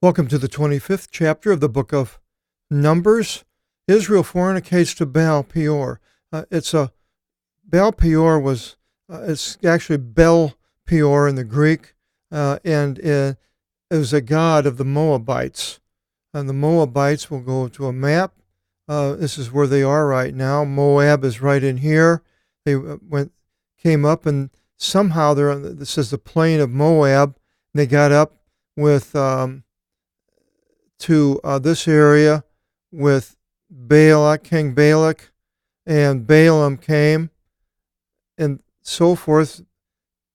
Welcome to the 25th chapter of the book of Numbers. Israel fornicates to Baal Peor. Baal Peor it's actually Bel Peor in the Greek, and it was a god of the Moabites. And the Moabites, will go to a map. This is where they are right now. Moab is right in here. They came up, and somehow this is the plain of Moab. And they got up with to this area with Balak, King Balak, and Balaam came, and so forth.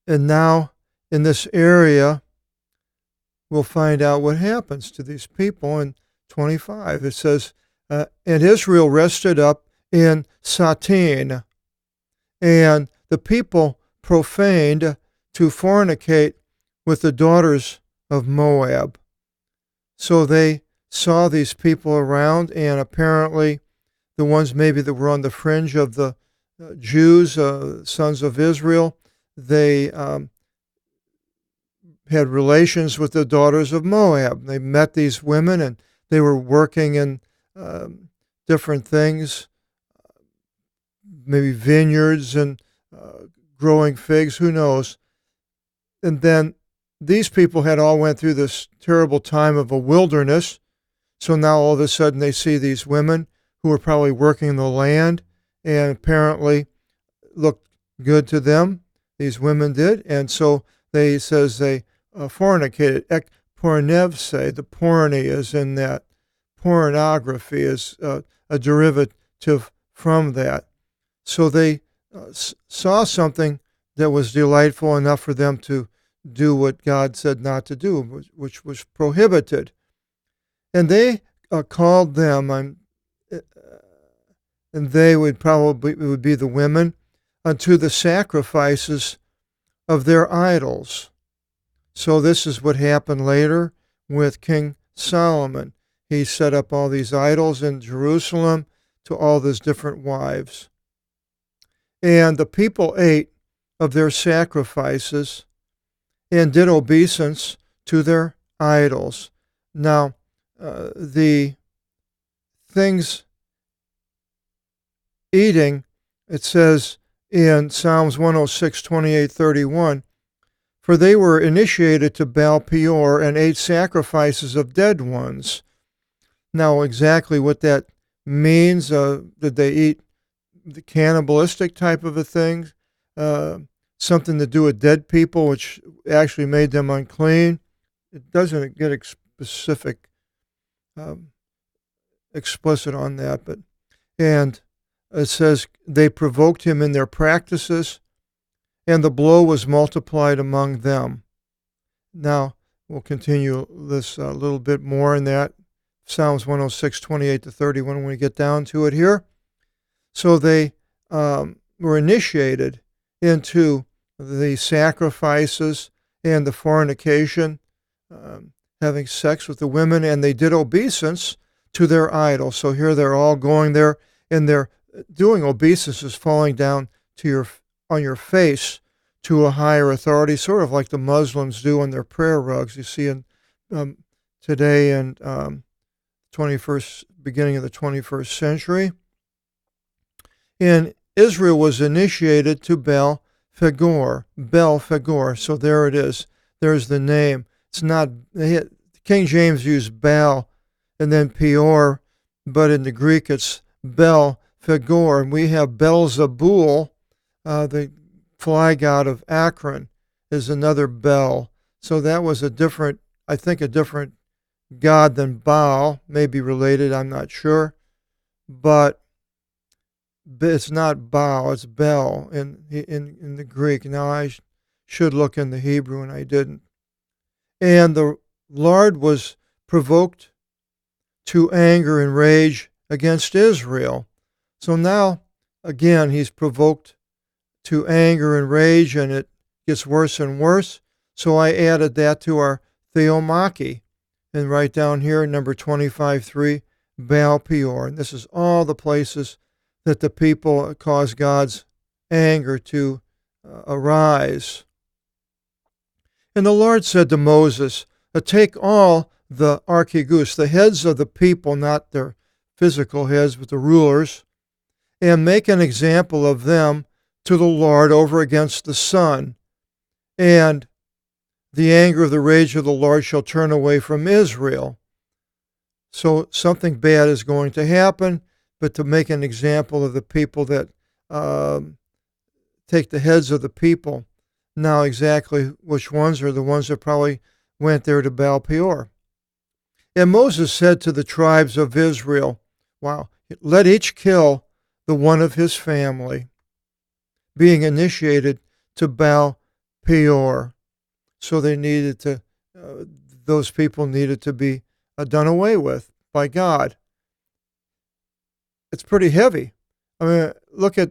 And now in this area, we'll find out what happens to these people in 25. It says, and Israel rested up in Satin, and the people profaned to fornicate with the daughters of Moab. So they saw these people around, and apparently the ones maybe that were on the fringe of the Jews, sons of Israel, they had relations with the daughters of Moab. They met these women, and they were working in different things, maybe vineyards and growing figs, who knows. And then these people had all went through this terrible time of a wilderness. So now all of a sudden they see these women who were probably working the land and apparently looked good to them. These women did. And so they fornicated. Ek pornevse, the porny is in that. Pornography is a derivative from that. So they saw something that was delightful enough for them to do what God said not to do, which was prohibited. And they called them, and they would be the women, unto the sacrifices of their idols. So this is what happened later with King Solomon. He set up all these idols in Jerusalem to all these different wives. And the people ate of their sacrifices and did obeisance to their idols. Now, the things eating, it says in Psalms 106, 28, 31, for they were initiated to Baal Peor and ate sacrifices of dead ones. Now, exactly what that means, did they eat the cannibalistic type of a thing? Something to do with dead people, which actually made them unclean. It doesn't get specific, explicit on that, and it says they provoked him in their practices, and the blow was multiplied among them. Now we'll continue this a little bit more in that Psalms 106, 28 to 31 when we get down to it here. So they were initiated into the sacrifices and the fornication, having sex with the women, and they did obeisance to their idols. So here they're all going there, and they're doing obeisances, falling down on your face to a higher authority, sort of like the Muslims do on their prayer rugs. You see in today and beginning of the 21st century. And Israel was initiated to Bel Fagor. So there it is. There's the name. It's not, King James used Baal and then Peor, but in the Greek it's Bel Fagor. And we have Beelzebul, the fly god of Akron, is another Bel. So that was a different god than Baal, maybe related, I'm not sure. But it's not Baal, it's Bel in the Greek. Now I should look in the Hebrew, and I didn't. And the Lord was provoked to anger and rage against Israel. So now, again, he's provoked to anger and rage, and it gets worse and worse. So I added that to our Theomachy. And right down here, number 25:3, Baal Peor. And this is all the places that the people cause God's anger to arise. And the Lord said to Moses, take all the archegous, the heads of the people, not their physical heads, but the rulers, and make an example of them to the Lord over against the sun. And the anger of the rage of the Lord shall turn away from Israel. So something bad is going to happen, but to make an example of the people that take the heads of the people. Now exactly which ones are the ones that probably went there to Baal Peor. And Moses said to the tribes of Israel, wow, let each kill the one of his family, being initiated to Baal Peor. So they needed to, those people needed to be done away with by God. It's pretty heavy. I mean, look at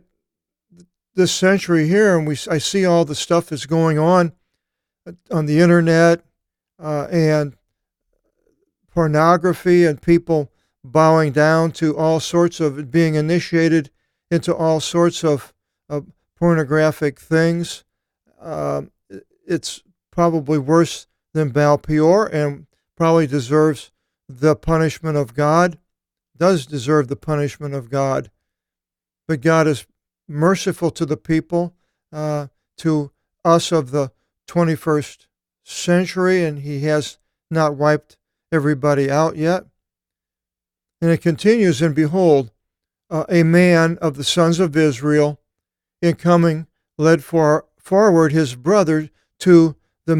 this century here, and I see all the stuff that's going on the internet and pornography and people bowing down to all sorts of, being initiated into all sorts of pornographic things. It's probably worse than Baal Peor and probably deserves the punishment of God, does deserve the punishment of God. But God is merciful to the people, to us of the 21st century, and he has not wiped everybody out yet. And it continues, and behold, a man of the sons of Israel in coming led forward his brother to the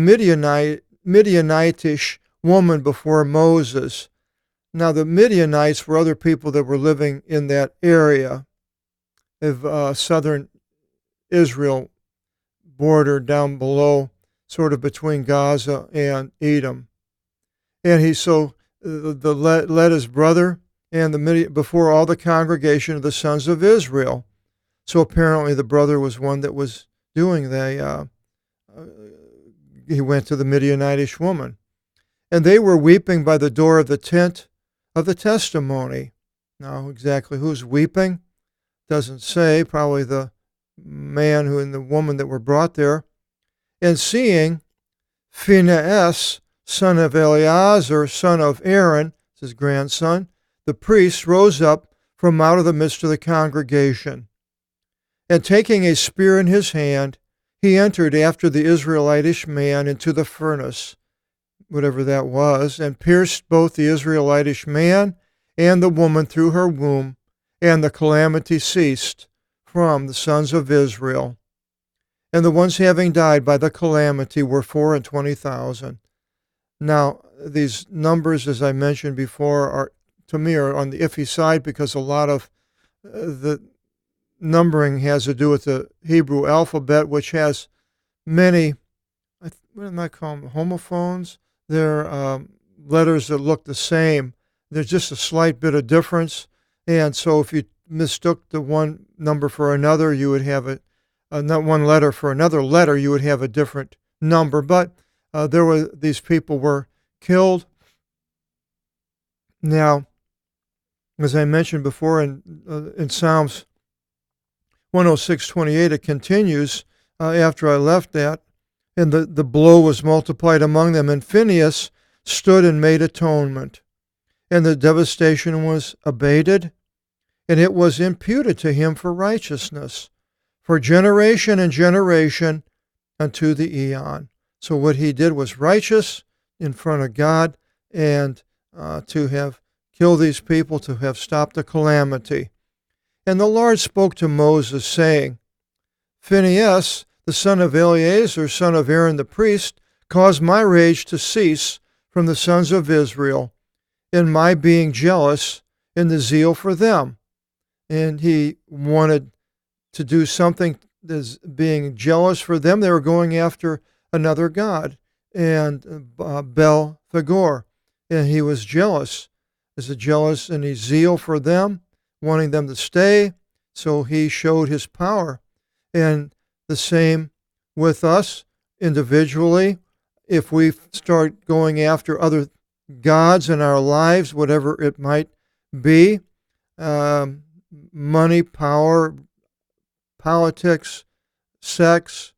Midianitish woman before Moses. Now the Midianites were other people that were living in that area of southern Israel, border down below, sort of between Gaza and Edom. And he led his brother and before all the congregation of the sons of Israel. So apparently the brother was one that was doing he went to the Midianitish woman. And they were weeping by the door of the tent of the testimony. Now exactly who's weeping doesn't say, probably the man and the woman that were brought there. And seeing Phinehas, son of Eleazar, son of Aaron, his grandson, the priest rose up from out of the midst of the congregation. And taking a spear in his hand, he entered after the Israelitish man into the furnace, whatever that was, and pierced both the Israelitish man and the woman through her womb, and the calamity ceased from the sons of Israel. And the ones having died by the calamity were 24,000. Now, these numbers, as I mentioned before, to me are on the iffy side, because a lot of the numbering has to do with the Hebrew alphabet, which has many, what am I calling them, homophones? They're letters that look the same. There's just a slight bit of difference. And so if you mistook the one number for another, you would have not one letter for another letter, you would have a different number. But these people were killed. Now, as I mentioned before in Psalms 106:28, it continues after I left that, and the blow was multiplied among them, and Phinehas stood and made atonement, and the devastation was abated, and it was imputed to him for righteousness, for generation and generation unto the eon. So what he did was righteous in front of God, and to have killed these people, to have stopped the calamity. And the Lord spoke to Moses, saying, Phinehas, the son of Eleazar, son of Aaron the priest, caused my rage to cease from the sons of Israel, in my being jealous in the zeal for them. And he wanted to do something as being jealous for them. They were going after another god, and Bel-Thagor, and he was jealous. As a jealous and his zeal for them, wanting them to stay, so he showed his power. And the same with us individually. If we start going after other gods in our lives, whatever it might be, money, power, politics, sex,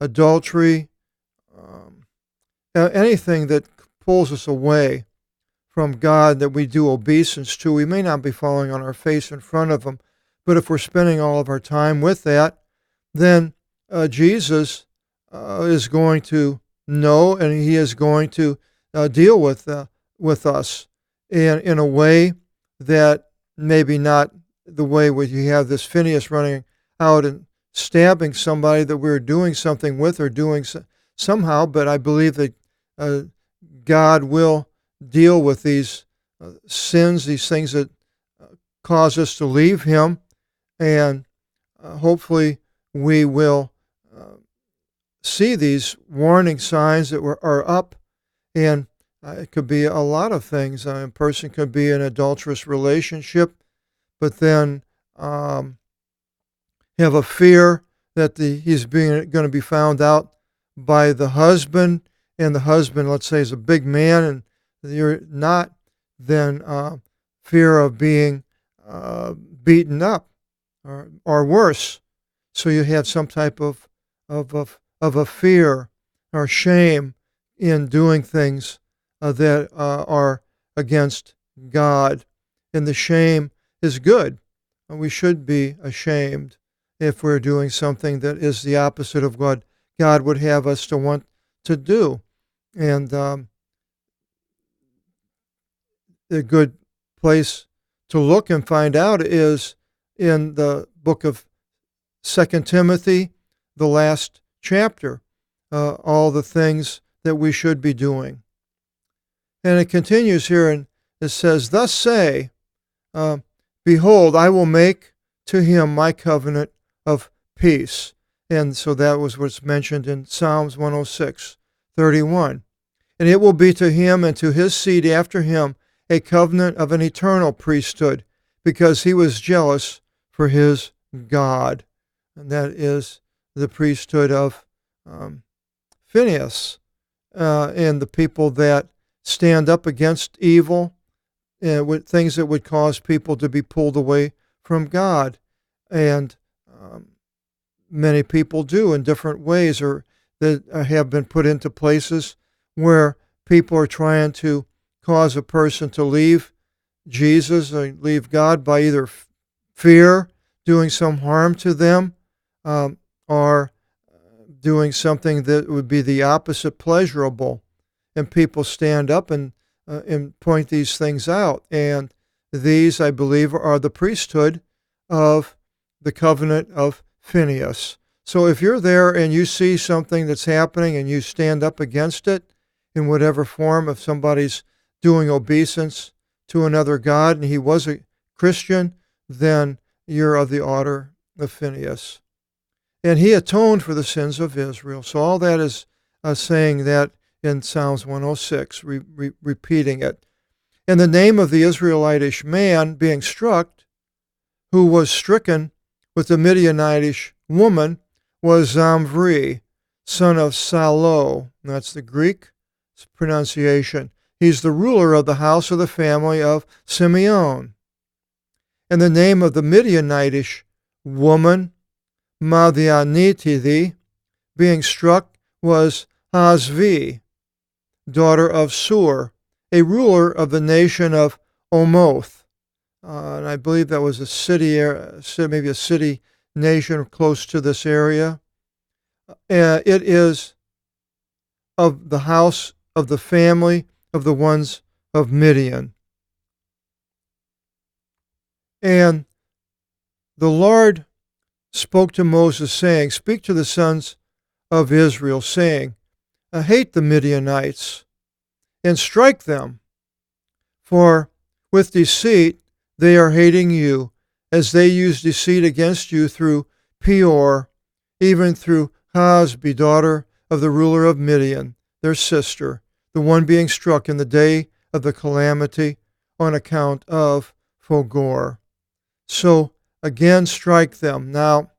adultery, anything that pulls us away from God that we do obeisance to. We may not be falling on our face in front of him, but if we're spending all of our time with that, then Jesus is going to know, and he is going to deal with us in a way that maybe not the way where you have this Phineas running out and stabbing somebody that we're doing something with or doing somehow, but I believe that God will deal with these sins, these things that cause us to leave him, and hopefully we will see these warning signs that are up, and it could be a lot of things. A person could be in an adulterous relationship, but then have a fear that he's going to be found out by the husband, and the husband, let's say, is a big man, and you're not, then fear of being beaten up or worse. So you have some type of a fear or shame in doing things that are against God. And the shame is good. We should be ashamed if we're doing something that is the opposite of what God would have us to want to do. And a good place to look and find out is in the book of 2 Timothy, the last chapter, all the things that we should be doing. And it continues here, and it says, "Thus say, behold, I will make to him my covenant of peace." And so that was what's mentioned in Psalms 106:31. "And it will be to him and to his seed after him a covenant of an eternal priesthood, because he was jealous for his God." And that is the priesthood of Phineas and the people that stand up against evil, with things that would cause people to be pulled away from God. And many people do in different ways, or that have been put into places where people are trying to cause a person to leave Jesus or leave God by either fear, doing some harm to them, or doing something that would be the opposite pleasurable. And people stand up and point these things out. And these, I believe, are the priesthood of the covenant of Phineas. So if you're there and you see something that's happening and you stand up against it in whatever form, if somebody's doing obeisance to another god and he was a Christian, then you're of the order of Phineas. And he atoned for the sins of Israel. So all that is saying that in Psalms 106, repeating it. And the name of the Israelitish man being struck, who was stricken with the Midianitish woman, was Zamvri, son of Salo. That's the Greek pronunciation. He's the ruler of the house of the family of Simeon. And the name of the Midianitish woman, Madianitithi, being struck, was Hazvi, daughter of Sur, a ruler of the nation of Omoth. And I believe that was a city, maybe a city nation close to this area. It is of the house of the family of the ones of Midian. And the Lord spoke to Moses, saying, "Speak to the sons of Israel, saying, hate the Midianites, and strike them, for with deceit they are hating you, as they use deceit against you through Peor, even through Hazbi, daughter of the ruler of Midian, their sister, the one being struck in the day of the calamity on account of Fogor." So again, strike them. Now,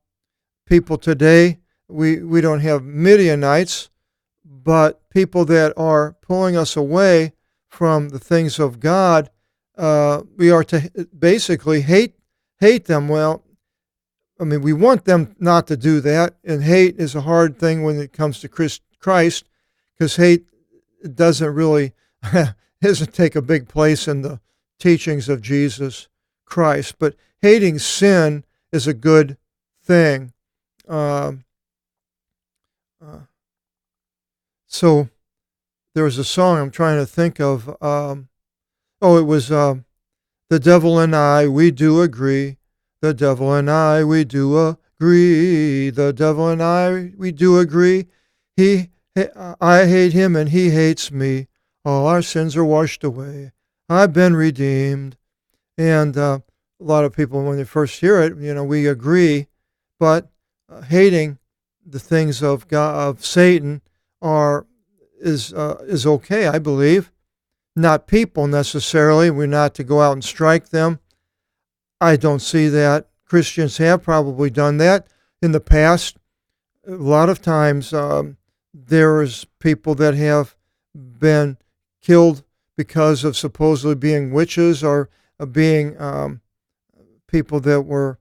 people today, we don't have Midianites, but people that are pulling us away from the things of God, we are to basically hate them. Well, I mean, we want them not to do that, and hate is a hard thing when it comes to Christ, because hate doesn't really doesn't take a big place in the teachings of Jesus Christ. But hating sin is a good thing. Um, so there was a song I'm trying to think of. It was The Devil and I, We Do Agree. The devil and I, we do agree. The devil and I, we do agree. I hate him and he hates me. All our sins are washed away. I've been redeemed. And a lot of people, when they first hear it, we agree. But hating the things of God, of Satan, is okay, I believe. Not people necessarily. We're not to go out and strike them. I don't see that. Christians have probably done that in the past. A lot of times there's people that have been killed because of supposedly being witches or being people that were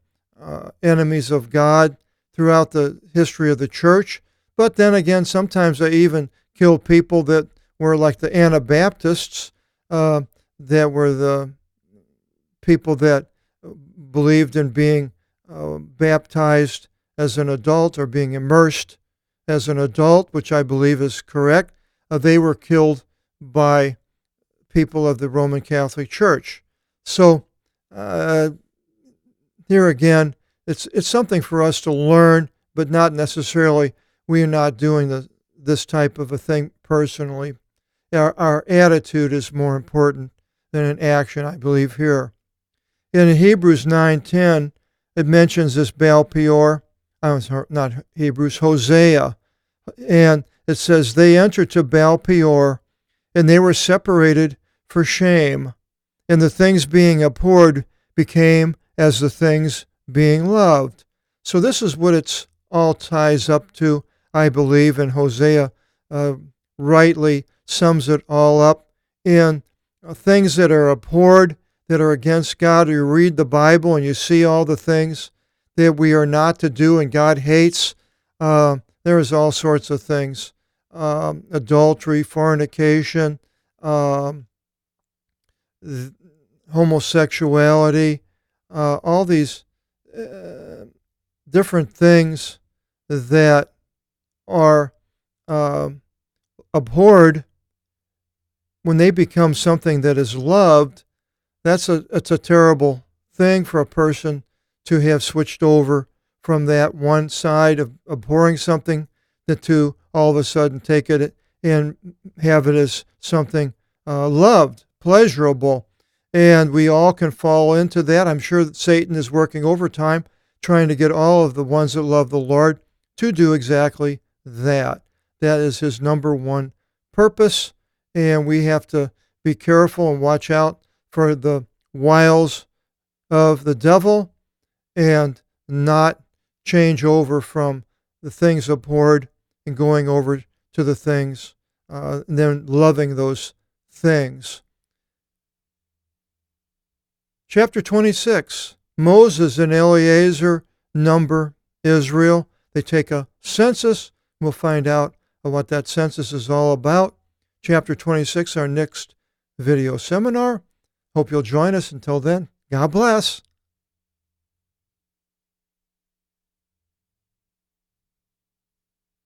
enemies of God throughout the history of the church. But then again, sometimes they even killed people that were like the Anabaptists, that were the people that believed in being baptized as an adult or being immersed as an adult, which I believe is correct. They were killed by people of the Roman Catholic Church. So here again, it's something for us to learn, but not necessarily. We are not doing this type of a thing personally. Our attitude is more important than an action, I believe, here. In Hebrews 9:10, it mentions this Baal Peor, not Hebrews, Hosea, and it says, they entered to Baal Peor, and they were separated for shame, and the things being abhorred became as the things being loved. So this is what it's all ties up to, I believe, and Hosea rightly sums it all up in things that are abhorred, that are against God. You read the Bible and you see all the things that we are not to do and God hates. There is all sorts of things. Adultery, fornication, homosexuality, all these different things that are abhorred. When they become something that is loved, it's a terrible thing for a person to have switched over from that one side of abhorring something to all of a sudden take it and have it as something loved, pleasurable. And we all can fall into that. I'm sure that Satan is working overtime trying to get all of the ones that love the Lord to do exactly that. That is his number one purpose. And we have to be careful and watch out for the wiles of the devil and not change over from the things abhorred and going over to the things, and then loving those things. Chapter 26, Moses and Eleazar number Israel. They take a census. We'll find out what that census is all about. Chapter 26, our next video seminar. Hope you'll join us. Until then, God bless.